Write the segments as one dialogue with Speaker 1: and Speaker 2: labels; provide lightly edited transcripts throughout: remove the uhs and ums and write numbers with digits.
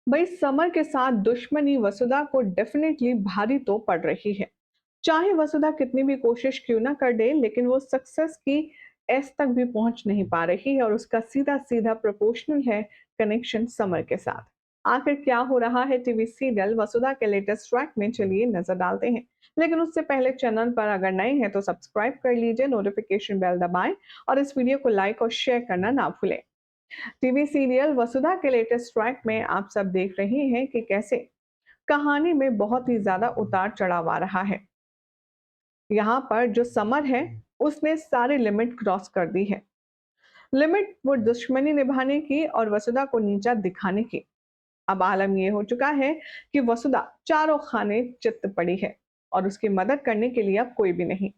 Speaker 1: भाई समर के साथ दुश्मनी वसुधा को डेफिनेटली भारी तो पड़ रही है। चाहे वसुधा कितनी भी कोशिश क्यों ना कर दे, लेकिन वो सक्सेस की एस तक भी पहुंच नहीं पा रही है और उसका सीधा सीधा प्रोपोर्शनल है कनेक्शन समर के साथ। आखिर क्या हो रहा है टीवी सीरियल वसुधा के लेटेस्ट ट्रैक में, चलिए नजर डालते हैं। लेकिन उससे पहले चैनल पर अगर नए हैं तो सब्सक्राइब कर लीजिए, नोटिफिकेशन बेल दबाएं और इस वीडियो को लाइक और शेयर करना ना भूलें। टीवी सीरियल वसुधा के लेटेस्ट ट्रैक में आप सब देख रहे हैं कि कैसे कहानी में बहुत ही ज्यादा उतार चढ़ाव आ रहा है। यहाँ पर जो समर है उसने सारी लिमिट क्रॉस कर दी है। लिमिट वो दुश्मनी निभाने की और वसुधा को नीचा दिखाने की। अब आलम ये हो चुका है कि वसुधा चारों खाने चित्त पड़ी है और उसकी मदद करने के लिए अब कोई भी नहीं।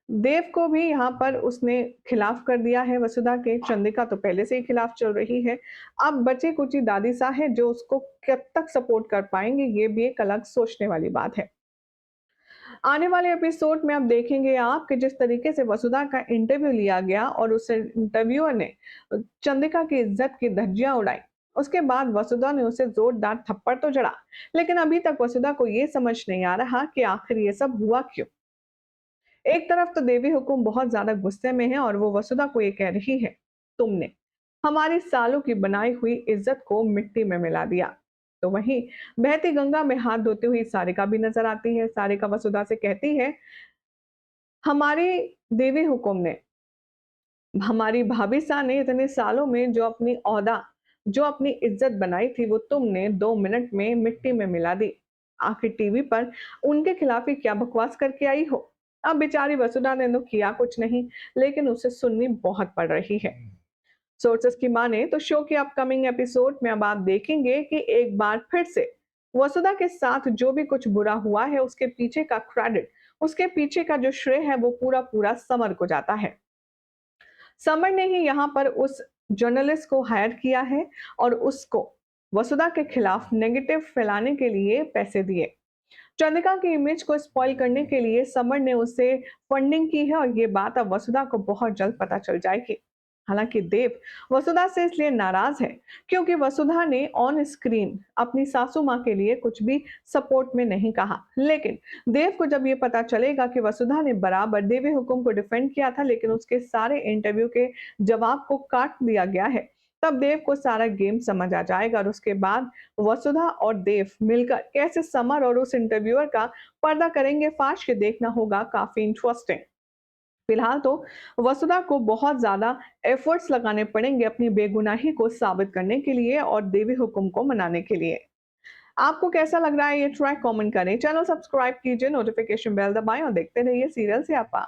Speaker 1: देव को भी यहाँ पर उसने खिलाफ कर दिया है वसुधा के। चंद्रिका तो पहले से ही खिलाफ चल रही है। अब बची कुची दादी सा है जो उसको कब तक सपोर्ट कर पाएंगे, ये भी एक अलग सोचने वाली बात है। आने वाले एपिसोड में अब देखेंगे आप कि जिस तरीके से वसुधा का इंटरव्यू लिया गया और उस इंटरव्यूअर ने चंद्रिका की इज्जत की धज्जियां उड़ाई। उसके बाद वसुधा ने उसे जोरदार थप्पड़ तो जड़ा, लेकिन अभी तक वसुधा को यह समझ नहीं आ रहा कि आखिर ये सब हुआ क्यों। एक तरफ तो देवी हुकुम बहुत ज्यादा गुस्से में है और वो वसुधा को ये कह रही है, तुमने हमारी सालों की बनाई हुई इज्जत को मिट्टी में मिला दिया। तो वहीं बहती गंगा में हाथ धोती हुई सारिका भी नजर आती है। सारिका वसुधा से कहती है, हमारी देवी हुकुम ने, हमारी भाभी सा ने इतने सालों में जो अपनी ओहदा, जो अपनी इज्जत बनाई थी, वो तुमने 2 मिनट में मिट्टी में मिला दी। आखिर टीवी पर उनके खिलाफ ही क्या बकवास करके आई हो। अब बेचारी वसुधा ने तो किया कुछ नहीं, लेकिन उसे सुननी बहुत पड़ रही है। सोर्सेस की माने तो शो के अपकमिंग एपिसोड में अब आप देखेंगे कि एक बार फिर से वसुधा के साथ जो भी कुछ बुरा हुआ है उसके पीछे का क्रेडिट, उसके पीछे का जो श्रेय है वो पूरा पूरा समर को जाता है। समर ने ही यहाँ पर उस जर्नलिस्ट को हायर किया है और उसको वसुधा के खिलाफ नेगेटिव फैलाने के लिए पैसे दिए। चंद्रिका की इमेज को स्पॉइल करने के लिए समर ने उसे फंडिंग की है और ये बात अब वसुधा को बहुत जल्द पता चल जाएगी। हालांकि देव वसुधा से इसलिए नाराज है क्योंकि वसुधा ने ऑन स्क्रीन अपनी सासू माँ के लिए कुछ भी सपोर्ट में नहीं कहा। लेकिन देव को जब ये पता चलेगा कि वसुधा ने बराबर देवी हुकुम को डिफेंड किया था, लेकिन उसके सारे इंटरव्यू के जवाब को काट दिया गया है, तब देव को सारा गेम समझ आ जाएगा और उसके बाद वसुधा और देव मिलकर कैसे समर और उस इंटरव्यूअर का पर्दा करेंगे फाश, के देखना होगा काफी इंटरेस्टिंग। फिलहाल तो वसुधा को बहुत ज्यादा एफर्ट्स लगाने पड़ेंगे अपनी बेगुनाही को साबित करने के लिए और देवी हुकुम को मनाने के लिए। आपको कैसा लग रहा है ये ट्रैक, कमेंट करें, चैनल सब्सक्राइब कीजिए, नोटिफिकेशन बेल दबाएं और देखते रहिए सीरियल से आपा।